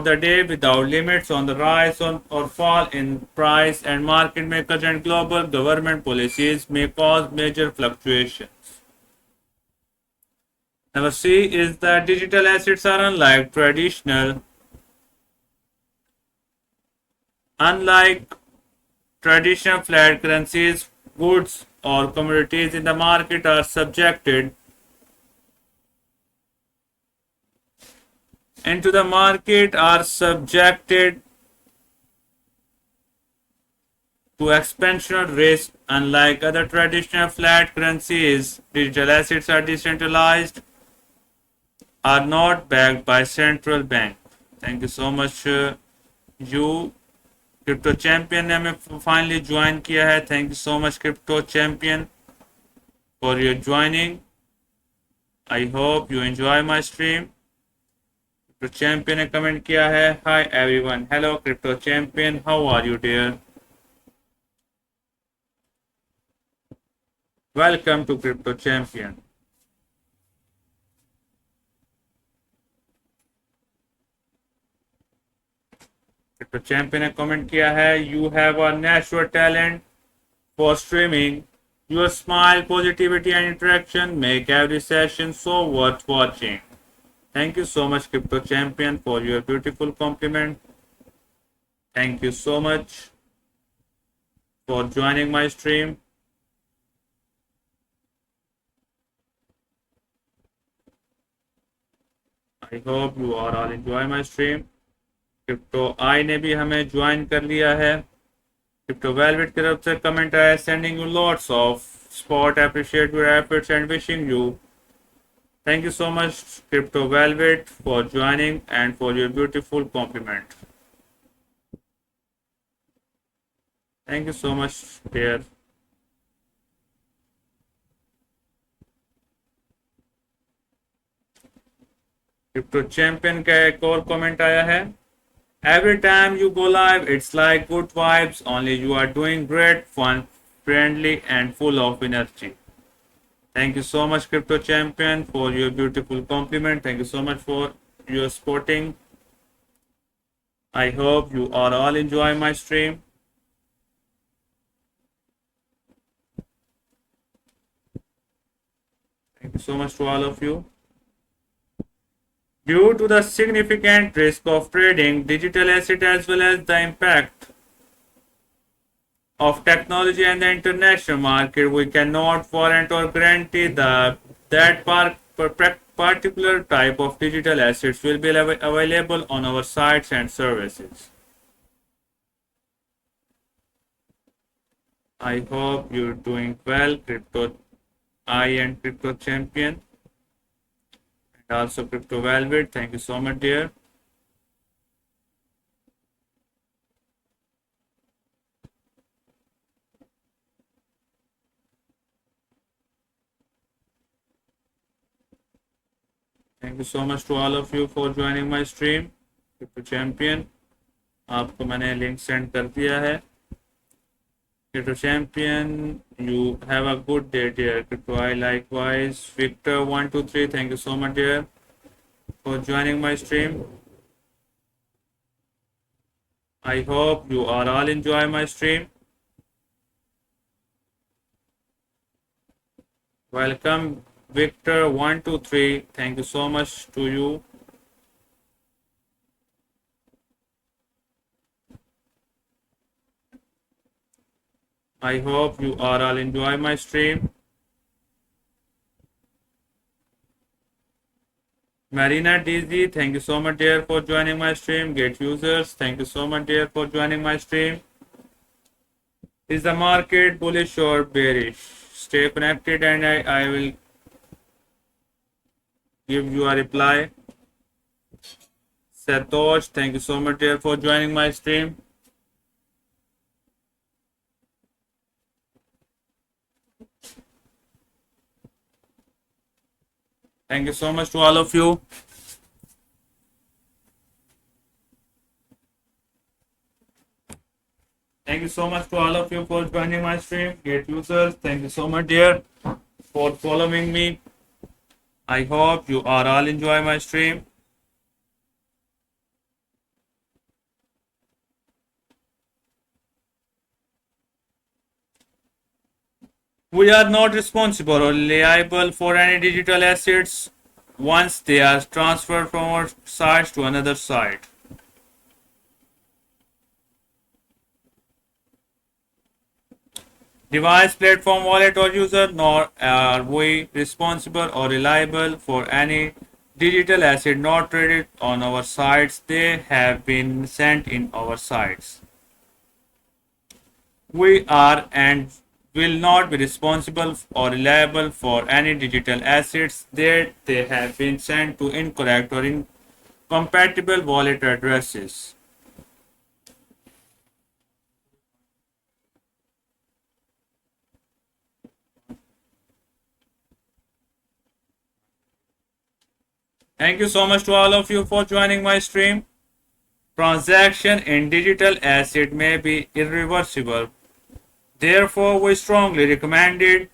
the day without limits on the rise or fall in price, and market makers and global government policies may cause major fluctuations. Number C is that digital assets are unlike traditional fiat currencies, goods or commodities in the market are subjected to expansionary risk. Unlike other traditional fiat currencies, digital assets are decentralized, are not backed by central bank. Thank you so much. You crypto champion ने हमें finally join किया है. Thank you so much crypto champion for your joining. I hope you enjoy my stream. Crypto champion ने comment किया है, hi everyone. Hello crypto champion, how are you dear? Welcome to crypto champion. Crypto champion ने comment किया है, you have a natural talent for streaming. Your smile, positivity, and interaction make every session so worth watching. Thank you so much, Crypto Champion, for your beautiful compliment. Thank you so much for joining my stream. I hope you are all enjoy my stream. Crypto I ने भी हमें join कर लिया है. Crypto Velvet की तरफ से comment आया, sending you lots of support, appreciate your efforts and wishing you. Thank you so much, Crypto Velvet, for joining and for your beautiful compliment. Thank you so much, dear. Crypto champion का एक और comment आया है, every time you go live it's like good vibes only, you are doing great, fun, friendly and full of energy. Thank you so much crypto champion for your beautiful compliment. Thank you so much for your supporting. I hope you are all enjoy my stream. Thank you so much to all of you. Due to the significant risk of trading digital asset as well as the impact of technology and the international market, we cannot warrant or guarantee that particular type of digital assets will be available on our sites and services. I hope you're doing well, Crypto I and Crypto Champion, and also Crypto Velvet. Thank you so much, dear. Thank you so much to all of you for joining my stream. Crypto Champion, आपको मैंने link send कर दिया है. Crypto Champion, you have a good day, dear. Crypto I likewise. Victor123, thank you so much, dear, for joining my stream. I hope you are all enjoy my stream. Welcome, Victor123. Thank you so much to you. I hope you are all enjoy my stream. Marina DZ, thank you so much, dear, for joining my stream. Get users, thank you so much, dear, for joining my stream. Is the market bullish or bearish? Stay connected and I will give you a reply. Satosh, thank you so much, dear, for joining my stream. Thank you so much to all of you. Thank you so much to all of you for joining my stream. Get users, thank you so much, dear, for following me. I hope you are all enjoy my stream. We are not responsible or liable for any digital assets once they are transferred from our site to another site. Device, platform, wallet or user, nor are we responsible or liable for any digital asset not traded on our sites. They have been sent in our sites. We are and will not be responsible or liable for any digital assets that they have been sent to incorrect or incompatible wallet addresses. Thank you so much to all of you for joining my stream. Transaction in digital asset may be irreversible. Therefore, we strongly recommend it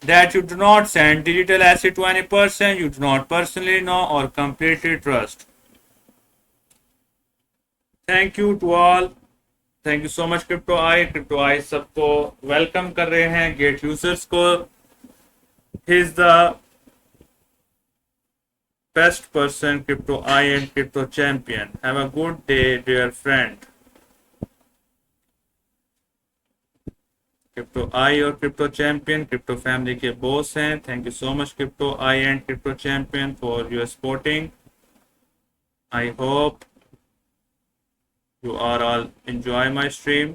that you do not send digital asset to any person you do not personally know or completely trust. Thank you to all. Thank you so much Crypto I सबको welcome कर रहे हैं. Gate users को. He is the best person, Crypto I and Crypto Champion. Have a good day, dear friend. Crypto I और crypto champion crypto family के boss हैं. Thank you so much crypto I and crypto champion for your supporting. I hope you are all enjoy my stream.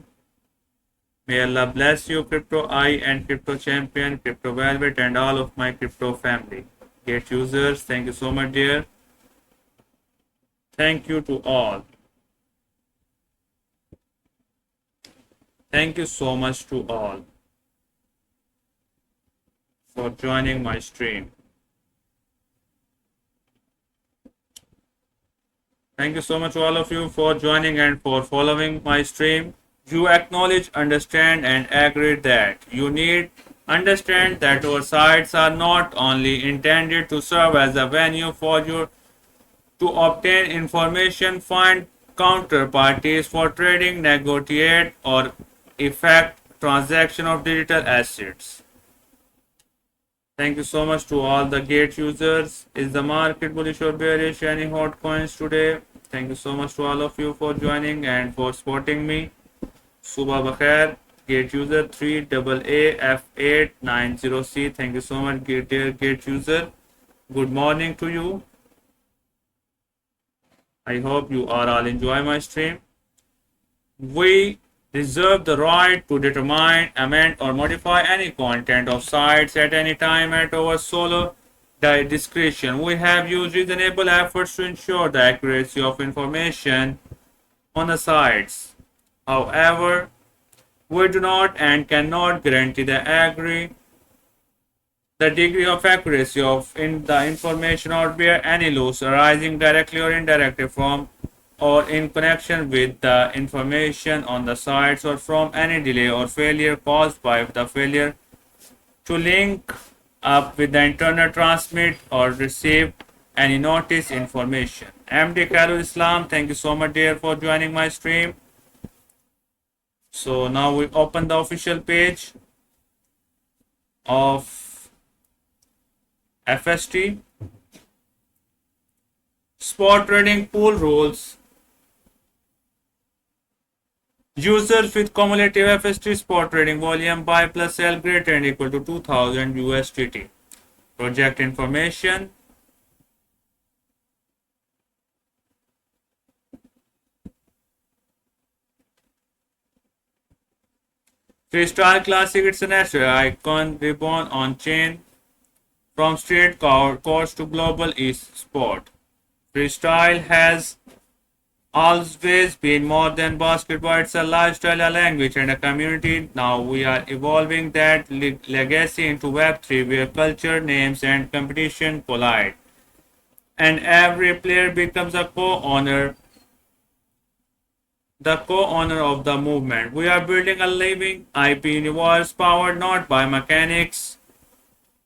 May Allah bless you, Crypto I and Crypto Champion, Crypto Velvet, and all of my crypto family. Get users, thank you so much, dear. Thank you to all. Thank you so much to all for joining my stream. Thank you so much, all of you, for joining and for following my stream. You acknowledge, understand, and agree that you need understand that our sites are not only intended to serve as a venue for you to obtain information, find counterparties for trading, negotiate, or effect transaction of digital assets. Thank you so much to all the gate users. Is the market bullish or bearish? Any hot coins today? Thank you so much to all of you for joining and for supporting me. Subha Bakhair, gate user 3AA F890C. Thank you so much, gate user. Good morning to you. I hope you are all enjoy my stream. We reserve the right to determine, amend, or modify any content of sites at any time at our solo discretion. We have used reasonable efforts to ensure the accuracy of information on the sites. However, we do not and cannot guarantee the degree of accuracy of in the information or bear any loss arising directly or indirectly from or in connection with the information on the sites or from any delay or failure caused by the failure to link up with the internet transmit or receive any notice information. MD Khairul Islam, thank you so much dear for joining my stream. So now we open the official page of FST. Spot trading pool rules. Users with cumulative FST spot trading volume buy plus sell greater and equal to 2000 USDT. Project information. Freestyle Classic, it's an icon ribbon on chain from straight course to global sport. Freestyle has always been more than basketball. It's a lifestyle, a language, and a community. Now we are evolving that legacy into Web3, where culture, names, and competition collide. And every player becomes a co-owner, the co-owner of the movement. We are building a living IP universe powered not by mechanics,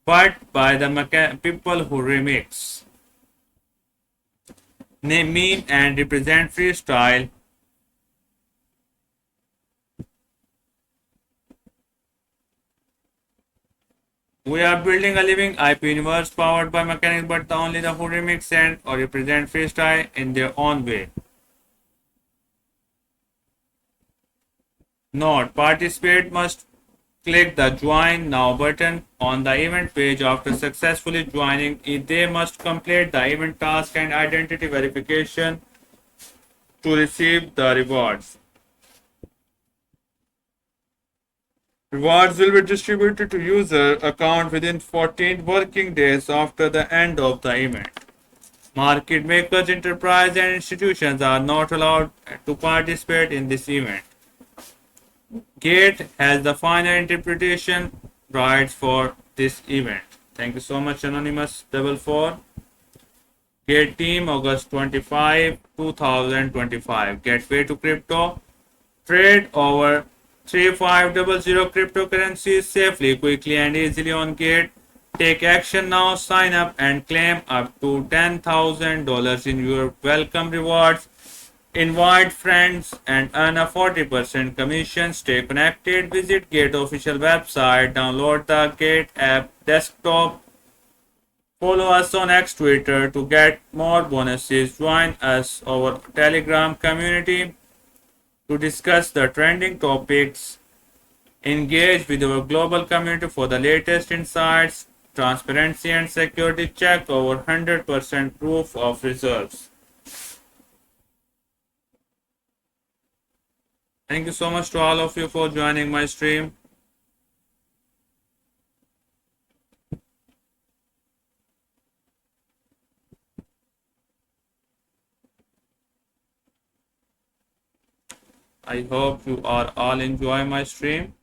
but by the people who remix, mean, and represent freestyle. We are building a living IP universe powered by mechanics, but only the who remix and or represent freestyle in their own way. Note: participant must click the Join Now button on the event page. After successfully joining, they must complete the event task and identity verification to receive the rewards. Rewards will be distributed to user account within 14 working days after the end of the event. Market makers, enterprise, and institutions are not allowed to participate in this event. Gate has the final interpretation rights for this event. Thank you so much, Anonymous 44. Gate team, August 25, 2025. Gateway to crypto. Trade over 3500 cryptocurrencies safely, quickly, and easily on Gate. Take action now. Sign up and claim up to $10,000 in your welcome rewards. Invite friends and earn a 40% commission. Stay connected. Visit Gate official website. Download the Gate app desktop. Follow us on X Twitter to get more bonuses. Join us our Telegram community to discuss the trending topics. Engage with our global community for the latest insights, transparency, and security. Check our 100% proof of reserves. Thank you so much to all of you for joining my stream. I hope you are all enjoy my stream.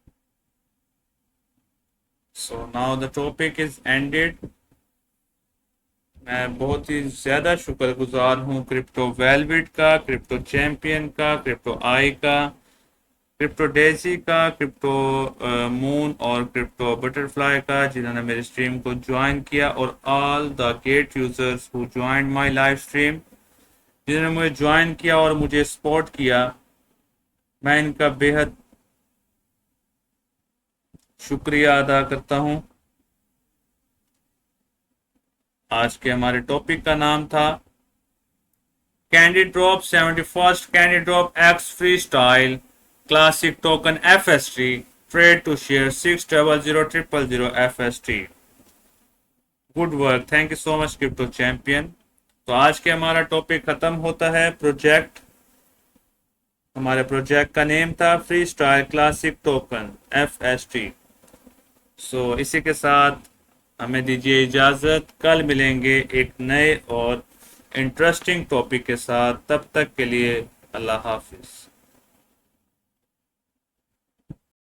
So now the topic is ended. मैं बहुत ही ज़्यादा शुक्रगुजार हूँ crypto velvet का, crypto champion का, crypto I का, crypto daisy का, crypto moon और क्रिप्टो बटरफ्लाई का, जिन्होंने मेरे स्ट्रीम को ज्वाइन किया, और all the get users who join my live stream, जिन्होंने मुझे ज्वाइन किया और मुझे सपोर्ट किया। मैं इनका बेहद शुक्रिया अदा करता हूँ। आज के हमारे टॉपिक का नाम था candy drop 71st candy drop X free style classic token FST trade to share 600000 FST। Good work, thank you so much crypto champion. तो आज के हमारा टॉपिक खत्म होता है। प्रोजेक्ट, हमारे प्रोजेक्ट का नेम था free style classic token FST। सो इसी के साथ हमें दीजिए इजाज़त। कल मिलेंगे एक नए और इंटरेस्टिंग टॉपिक के साथ। तब तक के लिए अल्लाह हाफिज़।